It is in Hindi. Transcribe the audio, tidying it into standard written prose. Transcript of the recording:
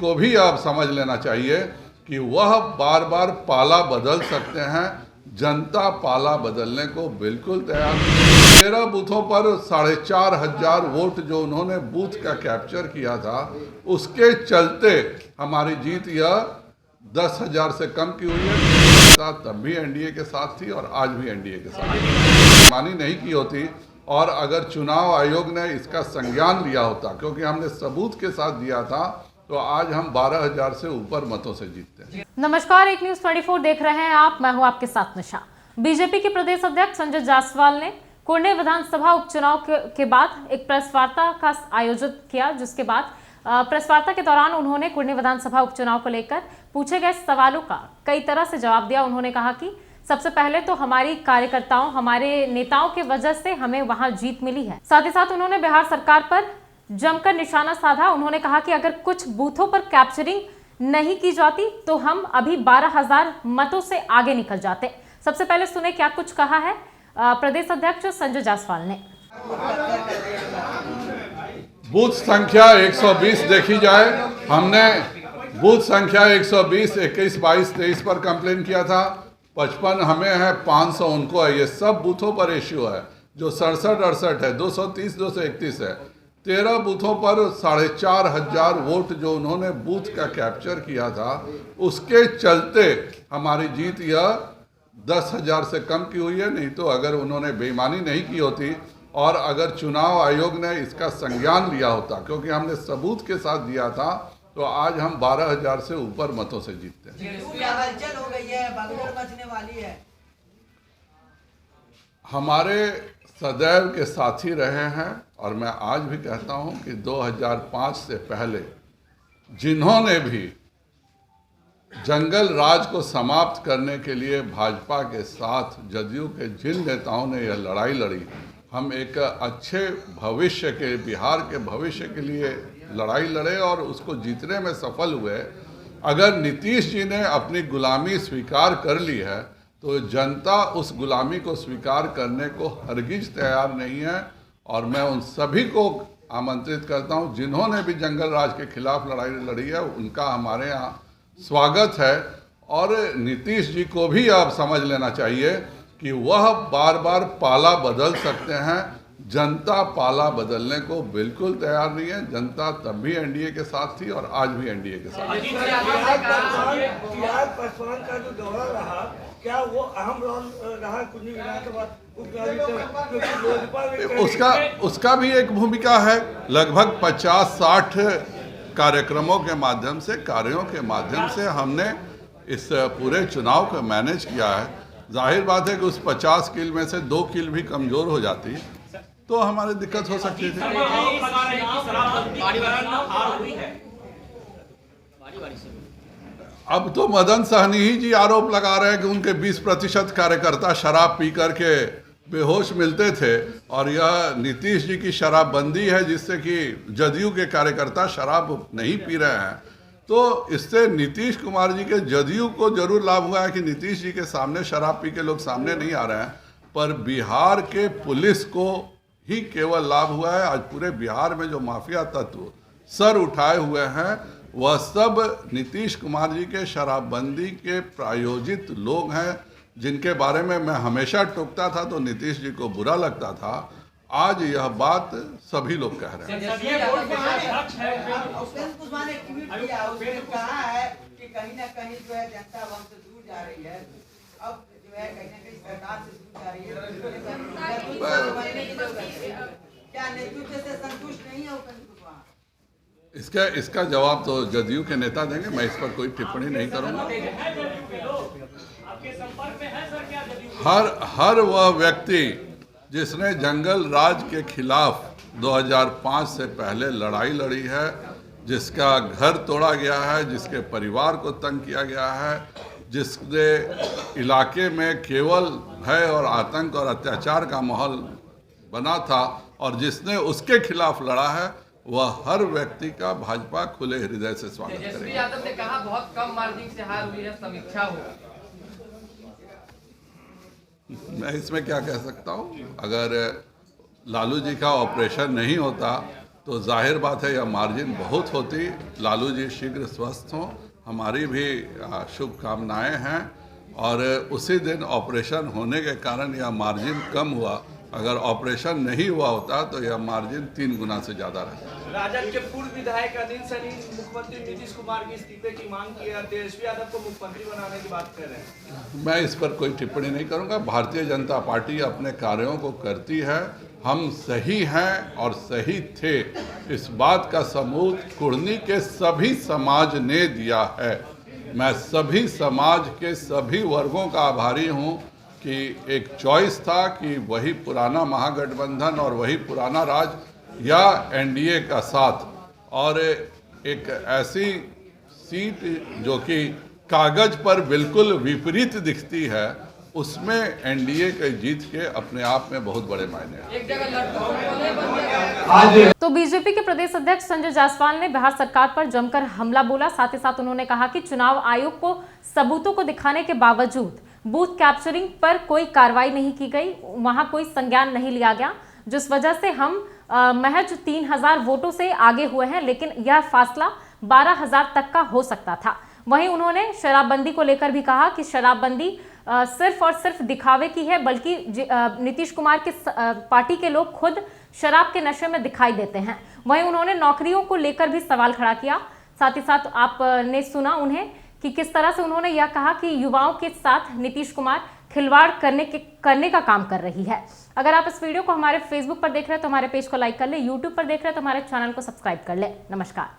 को भी अब समझ लेना चाहिए कि वह बार बार पाला बदल सकते हैं। जनता पाला बदलने को बिल्कुल तैयार नहीं। 13 बूथों पर 4,500 वोट जो उन्होंने बूथ का कैप्चर किया था, उसके चलते हमारी जीत यह 10,000 से कम की हुई है। तब भी एनडीए के साथ थी और आज भी एनडीए के साथ मानी नहीं की होती। और अगर चुनाव आयोग ने इसका संज्ञान लिया होता, क्योंकि हमने सबूत के साथ दिया था, तो आज हम 12,000 से ऊपर मतों से जीतते हैं। नमस्कार, एक न्यूज 24 देख रहे हैं आप। मैं हूं आपके साथ निशा। बीजेपी के प्रदेश अध्यक्ष संजय जायसवाल ने कुर्ने विधानसभा उपचुनाव के बाद एक प्रेस वार्ता का आयोजित किया, जिसके बाद प्रेस वार्ता के दौरान उन्होंने कुर्ने विधानसभा उपचुनाव को लेकर पूछे गए सवालों का कई तरह से जवाब दिया। उन्होंने कहा कि सबसे पहले तो हमारी कार्यकर्ताओं, हमारे नेताओं के वजह से हमें वहां जीत मिली है। साथ ही साथ उन्होंने बिहार सरकार पर जमकर निशाना साधा। उन्होंने कहा कि अगर कुछ बूथों पर कैप्चरिंग नहीं की जाती तो हम अभी 12,000 मतों से आगे निकल जाते। सबसे पहले सुने क्या कुछ कहा है प्रदेश अध्यक्ष संजय जायसवाल ने। बूथ संख्या 120 देखी जाए, हमने बूथ संख्या 120, 21, 22, 23 पर कंप्लेन किया था। 55 हमें है, 500 उनको है। ये सब बूथों पर इश्यू है। जो 67, 68 है, 230, 231 है। 13 बूथों पर 4,500 वोट जो उन्होंने बूथ का कैप्चर किया था, उसके चलते हमारी जीत यह 10,000 से कम की हुई है। नहीं तो अगर उन्होंने बेईमानी नहीं की होती और अगर चुनाव आयोग ने इसका संज्ञान लिया होता, क्योंकि हमने सबूत के साथ दिया था, तो आज हम 12,000 से ऊपर मतों से जीतते हैं। हलचल हो गई है, भगदड़ मचने वाली है। हमारे सदैव के साथी रहे हैं और मैं आज भी कहता हूं कि 2005 से पहले जिन्होंने भी जंगल राज को समाप्त करने के लिए भाजपा के साथ जदयू के जिन नेताओं ने यह लड़ाई लड़ी, हम एक अच्छे भविष्य के, बिहार के भविष्य के लिए लड़ाई लड़े और उसको जीतने में सफल हुए। अगर नीतीश जी ने अपनी गुलामी स्वीकार कर ली है, तो जनता उस गुलामी को स्वीकार करने को हरगिज तैयार नहीं है। और मैं उन सभी को आमंत्रित करता हूं जिन्होंने भी जंगल राज के खिलाफ लड़ाई लड़ी है, उनका हमारे यहाँ स्वागत है। और नीतीश जी को भी अब समझ लेना चाहिए कि वह बार बार पाला बदल सकते हैं। जनता पाला बदलने को बिल्कुल तैयार नहीं है। जनता तब भी एनडीए के साथ थी और आज भी एनडीए के साथ। पासवान का जो दौरा रहा, क्या वो अहम रोल रहा कुर्नी विधानसभा? उसका भी एक भूमिका है। लगभग 50-60 कार्यक्रमों के माध्यम से, कार्यों के माध्यम से हमने इस पूरे चुनाव को मैनेज किया है। जाहिर बात है कि उस 50 किल में से 2 किल भी कमजोर हो जाती तो हमारी दिक्कत हो सकती थी। अब तो मदन सहनी ही जी आरोप लगा रहे हैं कि उनके 20% कार्यकर्ता शराब पी करके बेहोश मिलते थे और यह नीतीश जी की शराबबंदी है, जिससे कि जदयू के कार्यकर्ता शराब नहीं पी रहे हैं। तो इससे नीतीश कुमार जी के जदयू को जरूर लाभ हुआ है कि नीतीश जी के सामने शराब पी के लोग सामने नहीं आ रहे हैं, पर बिहार के पुलिस को ही केवल लाभ हुआ है। आज पूरे बिहार में जो माफिया तत्व सर उठाए हुए हैं, वह सब नीतीश कुमार जी के शराबबंदी के प्रायोजित लोग हैं, जिनके बारे में मैं हमेशा टोकता था तो नीतीश जी को बुरा लगता था। आज यह बात सभी लोग कह रहे हैं। उस्मान ने ट्वीट किया, उसने कहा है कि कहीं ना कहीं जो है जनता हमसे दूर जा रही है। अब जो है कहीं ना कहीं सरकार से दूर जा रही है। क्या नेतृत्व से संतुष्ट नहीं है उपेंद्र कुशवाहा? इसका जवाब तो जदयू के नेता देंगे। मैं इस पर कोई टिप्पणी नहीं करूंगा। हर वह व्यक्ति जिसने जंगल राज के खिलाफ 2005 से पहले लड़ाई लड़ी है, जिसका घर तोड़ा गया है, जिसके परिवार को तंग किया गया है, जिसने इलाके में केवल भय और आतंक और अत्याचार का माहौल बना था और जिसने उसके खिलाफ लड़ा है, वह हर व्यक्ति का भाजपा खुले हृदय से स्वागत करेगा। तेजस्वी यादव ने कहा बहुत कम मार्जिन से हार हुई है, समीक्षा हो। मैं इसमें क्या कह सकता हूँ। अगर लालू जी का ऑपरेशन नहीं होता तो जाहिर बात है यह मार्जिन बहुत होती। लालू जी शीघ्र स्वस्थ हों, हमारी भी शुभकामनाएं हैं। और उसी दिन ऑपरेशन होने के कारण यह मार्जिन कम हुआ। अगर ऑपरेशन नहीं हुआ होता तो यह मार्जिन 3 गुना से ज़्यादा रहता। राजद के पूर्व विधायक अनिल सैनी मुख्यमंत्री नीतीश कुमार के इस्तीफे की मांग की है, तेजस्वी यादव को मुख्यमंत्री बनाने की बात कर रहे हैं। मैं इस पर कोई टिप्पणी नहीं करूंगा। भारतीय जनता पार्टी अपने कार्यों को करती है। हम सही हैं और सही थे, इस बात का सबूत कुर्नी के सभी समाज ने दिया है। मैं सभी समाज के सभी वर्गों का आभारी हूं कि एक चॉइस था कि वही पुराना महागठबंधन और वही पुराना राज या एनडीए का साथ, और एक ऐसी सीट जो कि कागज पर बिल्कुल विपरीत दिखती है, उसमें एनडीए के जीत के अपने आप में बहुत बड़े मायने हैं। एक जगह लड़का तो बीजेपी के प्रदेश अध्यक्ष संजय जायसवाल ने बिहार सरकार पर जमकर हमला बोला। साथ ही साथ उन्होंने कहा कि चुनाव आयोग को सबूतों को दिखाने के बावजूद बूथ कैप्चरिंग पर कोई कार्रवाई नहीं की गई, वहां कोई संज्ञान नहीं लिया गया, जिस वजह से हम महज 3000 वोटों से आगे हुए हैं, लेकिन यह फासला 12000 तक का हो सकता था। वहीं उन्होंने शराबबंदी को लेकर भी कहा कि शराबबंदी सिर्फ और सिर्फ दिखावे की है, बल्कि नीतीश कुमार के पार्टी के लोग खुद शराब के नशे में दिखाई देते हैं। वहीं उन्होंने नौकरियों को लेकर भी सवाल खड़ा किया। साथ ही साथ आपने सुना उन्हें कि किस तरह से उन्होंने यह कहा कि युवाओं के साथ नीतीश कुमार खिलवाड़ करने का काम कर रही है। अगर आप इस वीडियो को हमारे फेसबुक पर देख रहे हैं तो हमारे पेज को लाइक कर ले, यूट्यूब पर देख रहे हैं तो हमारे चैनल को सब्सक्राइब कर ले। नमस्कार।